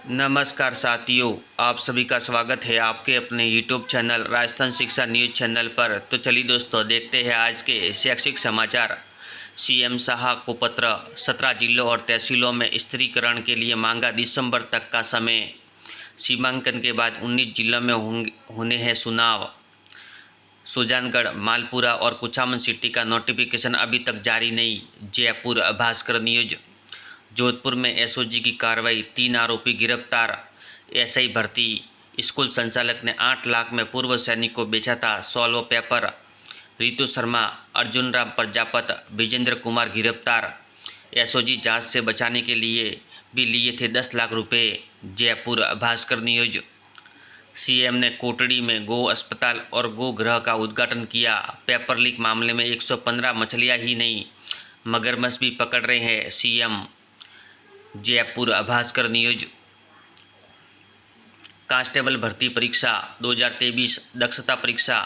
नमस्कार साथियों, आप सभी का स्वागत है आपके अपने यूट्यूब चैनल राजस्थान शिक्षा न्यूज चैनल पर। तो चलिए दोस्तों, देखते हैं आज के शैक्षिक समाचार। सीएम शाह को पत्र, 17 जिलों और तहसीलों में स्थिरीकरण के लिए मांगा दिसंबर तक का समय। सीमांकन के बाद 19 जिलों में होने हैं चुनाव। सुजानगढ़, मालपुरा और कुचामन सिटी का नोटिफिकेशन अभी तक जारी नहीं। जयपुर भास्कर न्यूज। जोधपुर में एसओजी की कार्रवाई, 3 आरोपी गिरफ्तार। एसआई भर्ती, स्कूल संचालक ने 8 लाख में पूर्व सैनिक को बेचा था सॉल्व पेपर। रितु शर्मा, अर्जुन राम प्रजापत, विजेंद्र कुमार गिरफ्तार। एसओजी जांच से बचाने के लिए भी लिए थे 10 लाख रुपए। जयपुर भास्कर न्यूज। सीएम ने कोटड़ी में गो अस्पताल और गो गृह का उद्घाटन किया। पेपर लीक मामले में 115 मछलियां ही नहीं, मगरमच्छ भी पकड़ रहे हैं CM. Jaipur Bhaskar news. Constable भर्ती परीक्षा 2023 दक्षता परीक्षा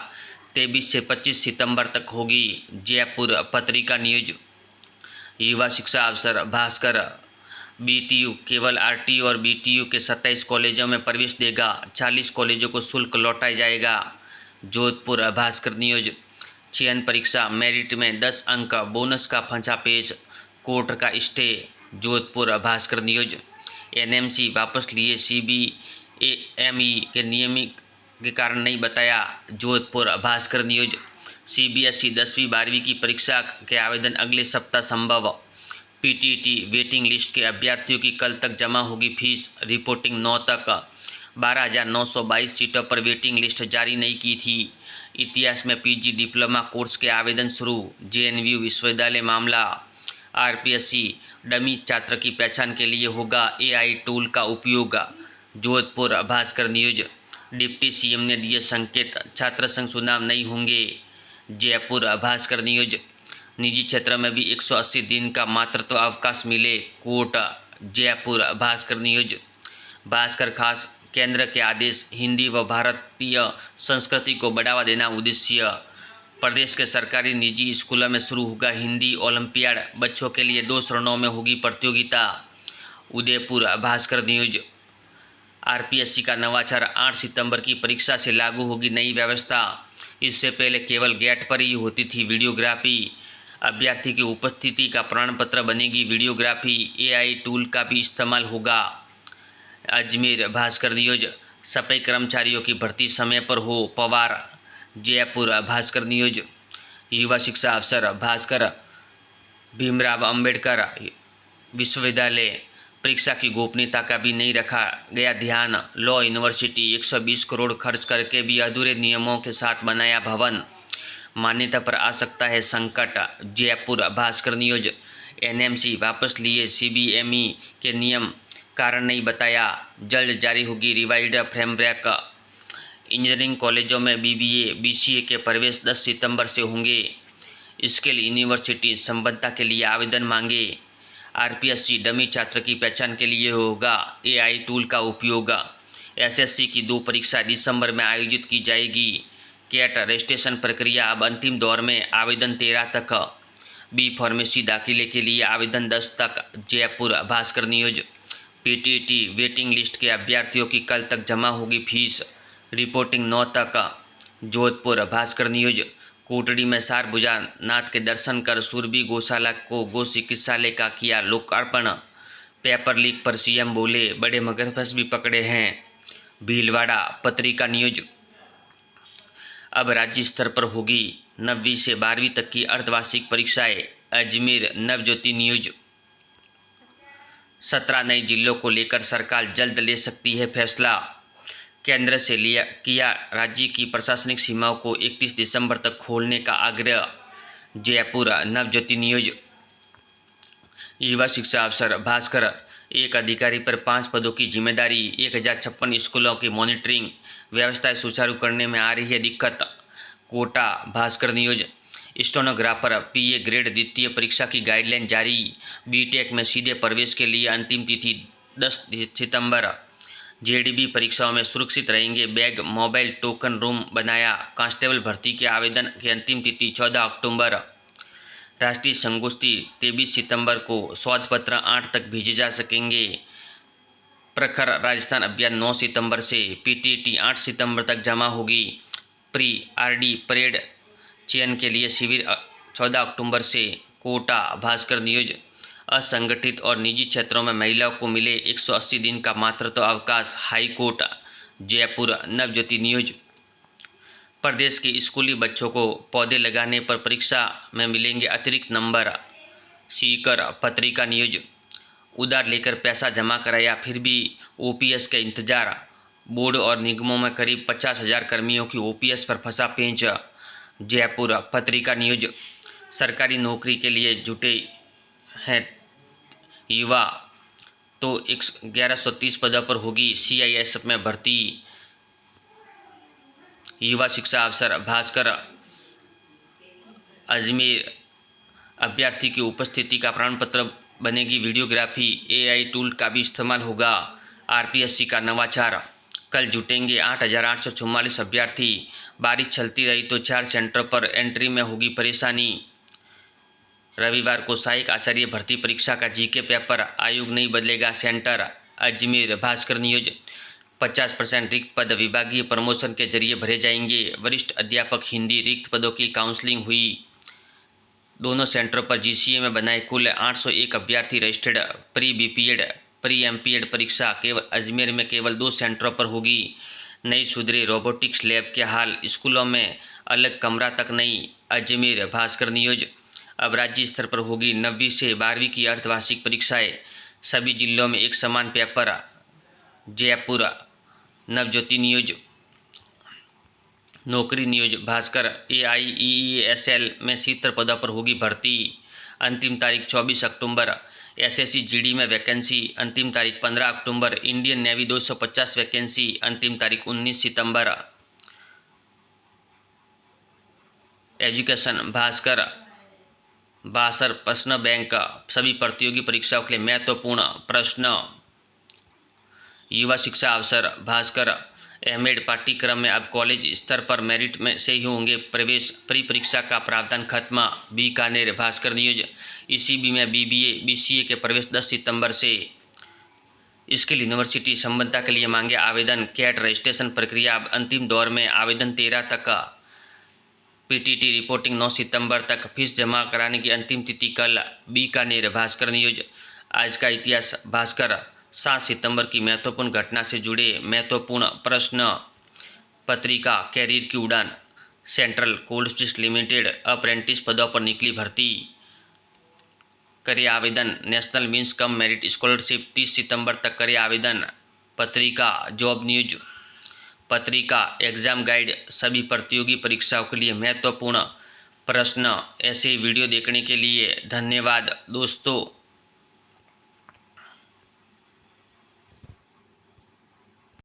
23 से 25 सितंबर तक होगी। जयपुर पत्रिका न्यूज। युवा शिक्षा अफसर भास्कर, बीटीयू केवल आरटीयू और बीटीयू के 27 कॉलेजों में प्रवेश देगा। 40 कॉलेजों को शुल्क लौटाया जाएगा। जोधपुर भास्कर न्यूज। चयन परीक्षा मेरिट में 10 अंक बोनस का फंसा पेच, कोर्ट का stay. Jodhpur Bhaskar news. NMC वापस लिए, सीबीएमई के नियम के कारण नहीं बताया। जोधपुर भास्कर न्यूज। सीबीएसई 10वीं 12वीं की परीक्षा के आवेदन अगले सप्ताह संभव। पीटीटी वेटिंग लिस्ट के अभ्यर्थियों की कल तक जमा होगी फीस। रिपोर्टिंग 9 तक 12,922 सीटों पर वेटिंग लिस्ट जारी नहीं की थी। इतिहास में पीजी डिप्लोमा कोर्स के आवेदन शुरू। जेएनयू विश्वविद्यालय मामला। आरपीएससी डमी छात्र की पहचान के लिए होगा एआई टूल का उपयोग। Jodhpur Bhaskar news. Deputy CM ने दिए संकेत, छात्र संघ चुनाव नहीं होंगे। जयपुर भास्कर न्यूज। निजी क्षेत्र में भी 180 दिन का मातृत्व अवकाश मिले, कोर्ट। जयपुर भास्कर न्यूज। भास्कर खास, केंद्र के आदेश, हिंदी व भारतीय संस्कृति को बढ़ावा देना उद्देश्य। प्रदेश के सरकारी निजी स्कूलों में शुरू होगा हिंदी ओलंपियाड, बच्चों के लिए 2 चरणों में होगी प्रतियोगिता। उदयपुर भास्कर न्यूज। आरपीएससी का नवाचार, 8 सितंबर की परीक्षा से लागू होगी नई व्यवस्था। इससे पहले केवल गेट पर ही होती थी वीडियोग्राफी। अभ्यर्थी की उपस्थिति का प्रमाण पत्र बनेगी वीडियोग्राफी। एआई टूल का भी इस्तेमाल होगा। अजमेर भास्कर न्यूज। सफाई कर्मचारियों की भर्ती समय पर हो, पवार। जयपुर भास्कर न्यूज। युवा शिक्षा अफसर भास्कर, भीमराव अंबेडकर विश्वविद्यालय परीक्षा की गोपनीयता का भी नहीं रखा गया ध्यान। लॉ यूनिवर्सिटी 120 करोड़ खर्च करके भी अधूरे नियमों के साथ बनाया भवन, मान्यता पर आ सकता है संकट। जयपुर भास्कर न्यूज। एनएमसी वापस लिए, सीबीएमई के नियम कारण नहीं बताया। जल्द जारी होगी रिवाइज्ड फ्रेमवर्क। इंजीनियरिंग कॉलेजों में बीबीए बीसीए के प्रवेश 10 सितंबर से होंगे। स्किल यूनिवर्सिटी संबद्धता के लिए आवेदन मांगे। आरपीएससी डमी छात्र की पहचान के लिए होगा एआई टूल का उपयोग। एसएससी की 2 परीक्षा दिसंबर में आयोजित की जाएगी। कैट रजिस्ट्रेशन प्रक्रिया अब अंतिम दौर में, आवेदन 13 तक। बी फार्मेसी दाखिले के लिए आवेदन 10 तक। Jaipur Bhaskar news. PTT waiting list के अभ्यर्थियों की कल तक जमा होगी फीस। रिपोर्टिंग 9 तक। जोधपुर भास्कर न्यूज। कोटड़ी में सारभुजा नाथ के दर्शन कर सुरभि गौशाला को गौ चिकित्सालय का किया लोकार्पण। पेपर लीक पर सीएम बोले, बड़े मगरमच्छ भी पकड़े हैं। भीलवाड़ा पत्रिका न्यूज। अब राज्य स्तर पर होगी 9वीं से 12वीं तक की अर्धवार्षिक परीक्षाएं। अजमेर नवज्योति न्यूज। 17 नए जिलों को लेकर सरकार जल्द ले सकती है फैसला। केंद्र से किया राज्य की प्रशासनिक सीमाओं को 31 दिसंबर तक खोलने का आग्रह। जयपुर नवज्योति न्यूज। युवा शिक्षा अफसर भास्कर, एक अधिकारी पर 5 पदों की जिम्मेदारी। 1056 स्कूलों की मॉनिटरिंग व्यवस्थाएं सुचारू करने में आ रही है दिक्कत। कोटा भास्कर न्यूज। स्टेनोग्राफर पीए ग्रेड द्वितीय परीक्षा की गाइडलाइन जारी। बीटेक में सीधे प्रवेश के लिए अंतिम तिथि 10 सितंबर। जेडीबी परीक्षाओं में सुरक्षित रहेंगे बैग, मोबाइल टोकन रूम बनाया। कांस्टेबल भर्ती के आवेदन की अंतिम तिथि 14 अक्टूबर। राष्ट्रीय संगोष्ठी 23 सितंबर को। शोध पत्र 8 तक भेजे जा सकेंगे। प्रखर राजस्थान अभियान 9 सितंबर से, पीटीटी 8 सितंबर तक जमा होगी। प्री आरडी परेड चयन के लिए शिविर 14 अक्टूबर से। कोटा भास्कर न्यूज, असंगठित और निजी क्षेत्रों में महिलाओं को मिले 180 दिन का मातृत्व अवकाश, high court. Jaipur Navjyoti news, प्रदेश के स्कूली बच्चों को पौधे लगाने पर परीक्षा में मिलेंगे अतिरिक्त नंबर। सीकर पत्रिका न्यूज, उधार लेकर पैसा जमा कराया फिर भी ओपीएस के इंतजार, बोर्ड और निगमों में करीब 50,000 कर्मियों की ओपीएस पर फंसा पेंच। जयपुर पत्रिका न्यूज, सरकारी नौकरी के लिए जुटे हैं युवा तो 1130 पदों पर होगी सीआईएसएफ में भर्ती। युवा शिक्षा अवसर भास्कर, अजमेर अभ्यर्थी की उपस्थिति का प्रमाण पत्र बनेगी वीडियोग्राफी, एआई टूल का भी इस्तेमाल होगा। आरपीएससी का नवाचार, कल जुटेंगे 8,844 अभ्यर्थी, बारिश चलती रही तो 4 सेंटर पर एंट्री में होगी परेशानी। रविवार को सहायक आचार्य भर्ती परीक्षा का जीके पेपर, आयोग नहीं बदलेगा सेंटर। अजमेर भास्कर न्यूज, 50% रिक्त पद विभागीय प्रमोशन के जरिए भरे जाएंगे। वरिष्ठ अध्यापक हिंदी रिक्त पदों की काउंसलिंग हुई। दोनों सेंटरों पर जीसीए में बनाए कुल 801 अभ्यर्थी registered. Pre BPEd pre MPEd परीक्षा केवल अजमेर में केवल 2 सेंटरों पर होगी। नई सुधरे रोबोटिक्स लैब के हाल, स्कूलों में अलग कमरा तक नहीं। अजमेर भास्कर न्यूज, अब राज्य स्तर पर होगी 9वीं से 12वीं की अर्धवार्षिक परीक्षाएं, सभी जिलों में एक समान पेपर। जयपुर नवज्योति न्यूज, नौकरी न्यूज भास्कर, AIEESL में 70 पदों पर होगी भर्ती, अंतिम तारीख 24 अक्टूबर। एसएससी जीडी में वैकेंसी, अंतिम तारीख 15 अक्टूबर। इंडियन नेवी 250 वैकेंसी, अंतिम तारीख 19 सितंबर। एजुकेशन भास्कर, 62 प्रश्न बैंक, सभी प्रतियोगी परीक्षाओं के लिए महत्वपूर्ण प्रश्न। युवा शिक्षा अवसर भास्कर, एमएड पाठ्यक्रम में अब कॉलेज स्तर पर मेरिट में से ही होंगे प्रवेश, प्री परीक्षा का प्रावधान खत्म। बीकानेर भास्कर न्यूज, ईसीबी में बीबीए बीसीए के प्रवेश 10 सितंबर से। स्किल यूनिवर्सिटी संबद्धता के लिए मांगे आवेदन, कैट रजिस्ट्रेशन प्रक्रिया अब अंतिम दौर में, आवेदन 13 तक। पीटीटी रिपोर्टिंग 9 सितंबर तक, फीस जमा कराने की अंतिम तिथि कल। बीकानेर भास्कर न्यूज, आज का इतिहास भास्कर, 7 सितंबर की महत्वपूर्ण घटना से जुड़े महत्वपूर्ण प्रश्न। पत्रिका कैरियर की उड़ान, सेंट्रल कोल्ड लिमिटेड अप्रेंटिस पदों पर निकली भर्ती, करे आवेदन। National means cum merit scholarship 30 सितंबर तक करे आवेदन। पत्रिका जॉब न्यूज, पत्रिका एग्जाम गाइड, सभी प्रतियोगी परीक्षाओं के लिए महत्वपूर्ण प्रश्न। ऐसे वीडियो देखने के लिए धन्यवाद दोस्तों।